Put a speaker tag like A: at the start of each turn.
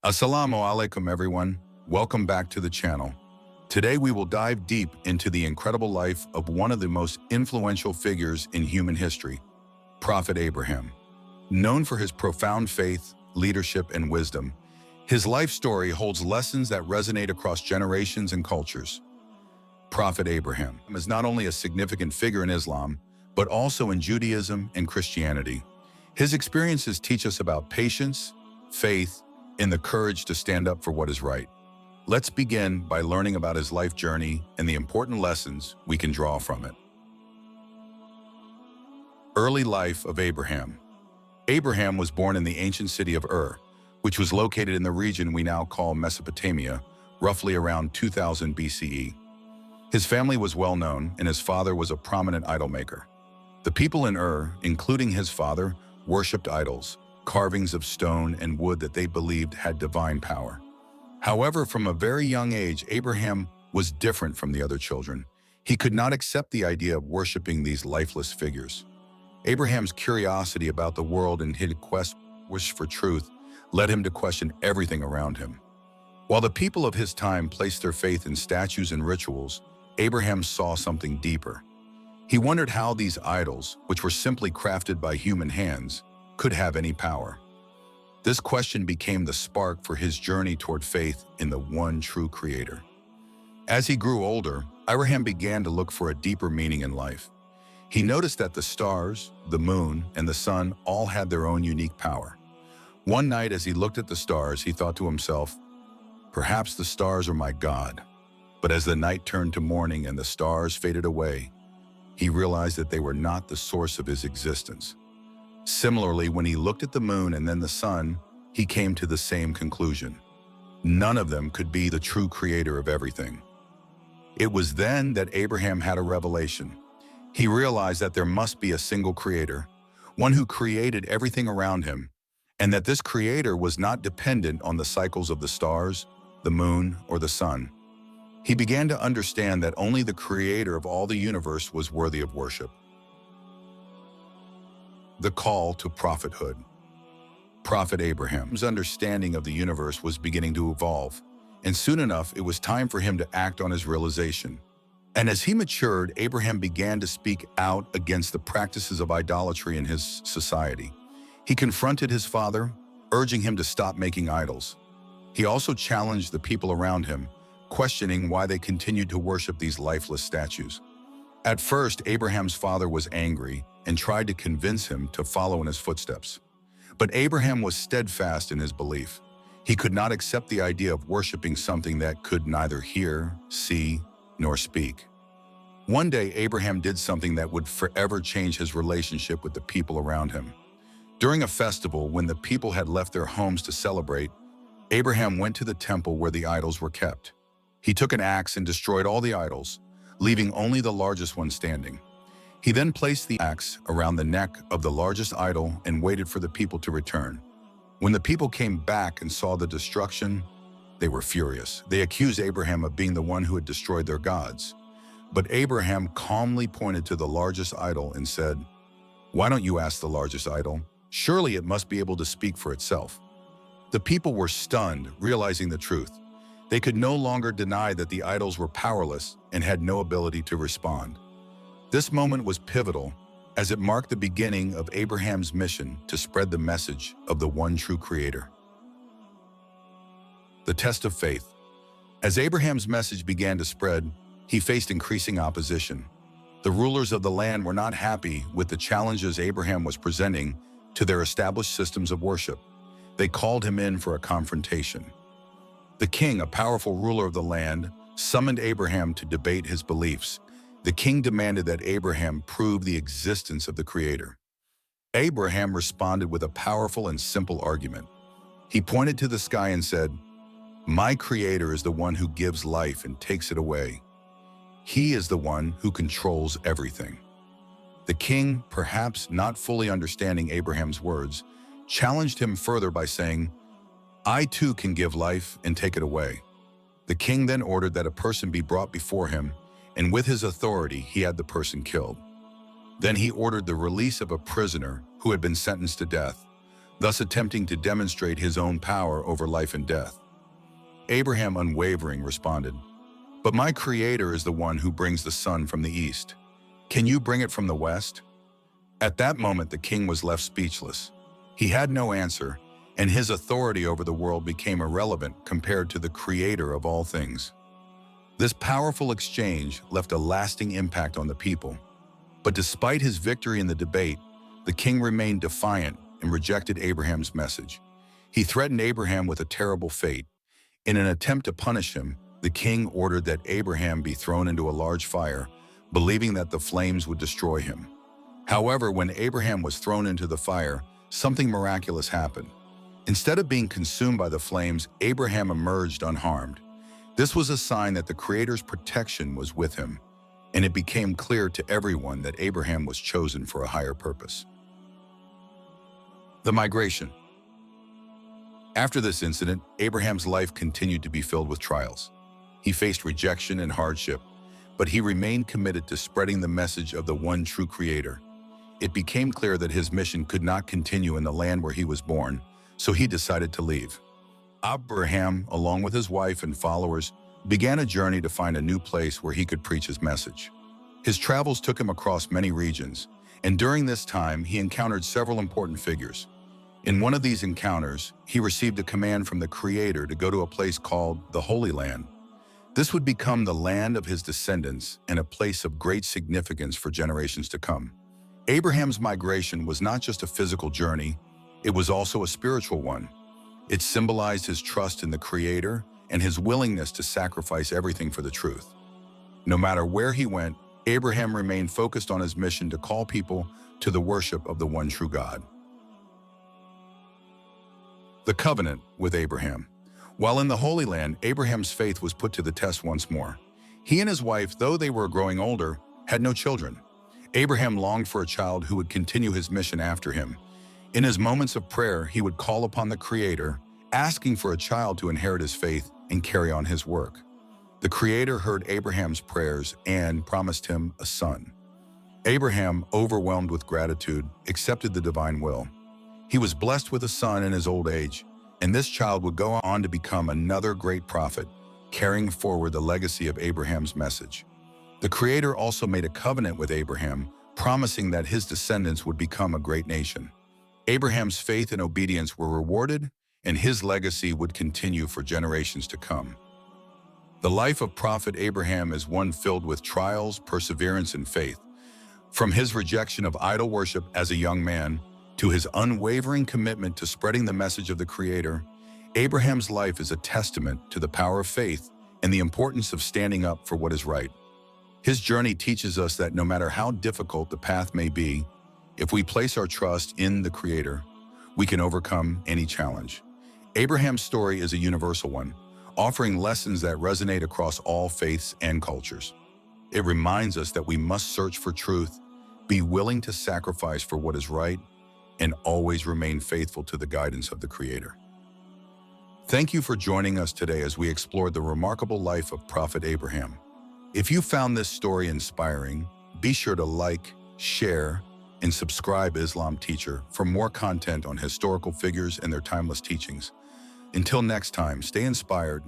A: Assalamu alaikum everyone, welcome back to the channel. Today we will dive deep into the incredible life of one of the most influential figures in human history, Prophet Abraham. Known for his profound faith, leadership, and wisdom, his life story holds lessons that resonate across generations and cultures. Prophet Abraham is not only a significant figure in Islam, but also in Judaism and Christianity. His experiences teach us about patience, faith, and the courage to stand up for what is right. Let's begin by learning about his life journey and the important lessons we can draw from it. Early life of Abraham. Abraham was born in the ancient city of Ur, which was located in the region we now call Mesopotamia, roughly around 2000 BCE. His family was well known, and his father was a prominent idol maker. The people in Ur, including his father, worshipped idols, carvings of stone and wood that they believed had divine power. However, from a very young age, Abraham was different from the other children. He could not accept the idea of worshiping these lifeless figures. Abraham's curiosity about the world and his wish for truth led him to question everything around him. While the people of his time placed their faith in statues and rituals, Abraham saw something deeper. He wondered how these idols, which were simply crafted by human hands, could have any power. This question became the spark for his journey toward faith in the one true Creator. As he grew older, Abraham began to look for a deeper meaning in life. He noticed that the stars, the moon, and the sun all had their own unique power. One night, as he looked at the stars, he thought to himself, "Perhaps the stars are my God." But as the night turned to morning and the stars faded away, he realized that they were not the source of his existence. Similarly, when he looked at the moon and then the sun, he came to the same conclusion. None of them could be the true creator of everything. It was then that Abraham had a revelation. He realized that there must be a single creator, one who created everything around him, and that this creator was not dependent on the cycles of the stars, the moon, or the sun. He began to understand that only the creator of all the universe was worthy of worship. The call to prophethood. Prophet Abraham's understanding of the universe was beginning to evolve, and soon enough it was time for him to act on his realization. And as he matured, Abraham began to speak out against the practices of idolatry in his society. He confronted his father, urging him to stop making idols. He also challenged the people around him, questioning why they continued to worship these lifeless statues. At first, Abraham's father was angry and tried to convince him to follow in his footsteps. But Abraham was steadfast in his belief. He could not accept the idea of worshiping something that could neither hear, see, nor speak. One day, Abraham did something that would forever change his relationship with the people around him. During a festival, when the people had left their homes to celebrate, Abraham went to the temple where the idols were kept. He took an axe and destroyed all the idols, leaving only the largest one standing. He then placed the axe around the neck of the largest idol and waited for the people to return. When the people came back and saw the destruction, they were furious. They accused Abraham of being the one who had destroyed their gods. But Abraham calmly pointed to the largest idol and said, "Why don't you ask the largest idol? Surely it must be able to speak for itself." The people were stunned, realizing the truth. They could no longer deny that the idols were powerless and had no ability to respond. This moment was pivotal, as it marked the beginning of Abraham's mission to spread the message of the one true Creator. The test of faith. As Abraham's message began to spread, he faced increasing opposition. The rulers of the land were not happy with the challenges Abraham was presenting to their established systems of worship. They called him in for a confrontation. The king, a powerful ruler of the land, summoned Abraham to debate his beliefs. The king demanded that Abraham prove the existence of the Creator. Abraham responded with a powerful and simple argument. He pointed to the sky and said, "My Creator is the one who gives life and takes it away. He is the one who controls everything." The king, perhaps not fully understanding Abraham's words, challenged him further by saying, "I too can give life and take it away." The king then ordered that a person be brought before him, and with his authority, he had the person killed. Then he ordered the release of a prisoner who had been sentenced to death. thus attempting to demonstrate his own power over life and death. Abraham, unwavering, responded, "But my Creator is the one who brings the sun from the east. Can you bring it from the west?" At that moment, the king was left speechless. He had no answer, and his authority over the world became irrelevant compared to the Creator of all things. This powerful exchange left a lasting impact on the people. But despite his victory in the debate, the king remained defiant and rejected Abraham's message. He threatened Abraham with a terrible fate. In an attempt to punish him, the king ordered that Abraham be thrown into a large fire, believing that the flames would destroy him. However, when Abraham was thrown into the fire, something miraculous happened. Instead of being consumed by the flames, Abraham emerged unharmed. This was a sign that the Creator's protection was with him, and it became clear to everyone that Abraham was chosen for a higher purpose. The migration. After this incident, Abraham's life continued to be filled with trials. He faced rejection and hardship, but he remained committed to spreading the message of the one true Creator. It became clear that his mission could not continue in the land where he was born, so he decided to leave. Abraham, along with his wife and followers, began a journey to find a new place where he could preach his message. His travels took him across many regions, and during this time, he encountered several important figures. In one of these encounters, he received a command from the Creator to go to a place called the Holy Land. This would become the land of his descendants and a place of great significance for generations to come. Abraham's migration was not just a physical journey, it was also a spiritual one. It symbolized his trust in the Creator and his willingness to sacrifice everything for the truth. No matter where he went, Abraham remained focused on his mission to call people to the worship of the one true God. The covenant with Abraham. While in the Holy Land, Abraham's faith was put to the test once more. He and his wife, though they were growing older, had no children. Abraham longed for a child who would continue his mission after him. In his moments of prayer, he would call upon the Creator, asking for a child to inherit his faith and carry on his work. The Creator heard Abraham's prayers and promised him a son. Abraham, overwhelmed with gratitude, accepted the divine will. He was blessed with a son in his old age, and this child would go on to become another great prophet, carrying forward the legacy of Abraham's message. The Creator also made a covenant with Abraham, promising that his descendants would become a great nation. Abraham's faith and obedience were rewarded, and his legacy would continue for generations to come. The life of Prophet Abraham is one filled with trials, perseverance, and faith. From his rejection of idol worship as a young man to his unwavering commitment to spreading the message of the Creator, Abraham's life is a testament to the power of faith and the importance of standing up for what is right. His journey teaches us that no matter how difficult the path may be, if we place our trust in the Creator, we can overcome any challenge. Abraham's story is a universal one, offering lessons that resonate across all faiths and cultures. It reminds us that we must search for truth, be willing to sacrifice for what is right, and always remain faithful to the guidance of the Creator. Thank you for joining us today as we explored the remarkable life of Prophet Abraham. If you found this story inspiring, be sure to like, share, and subscribe Islam Teacher for more content on historical figures and their timeless teachings. Until next time, stay inspired,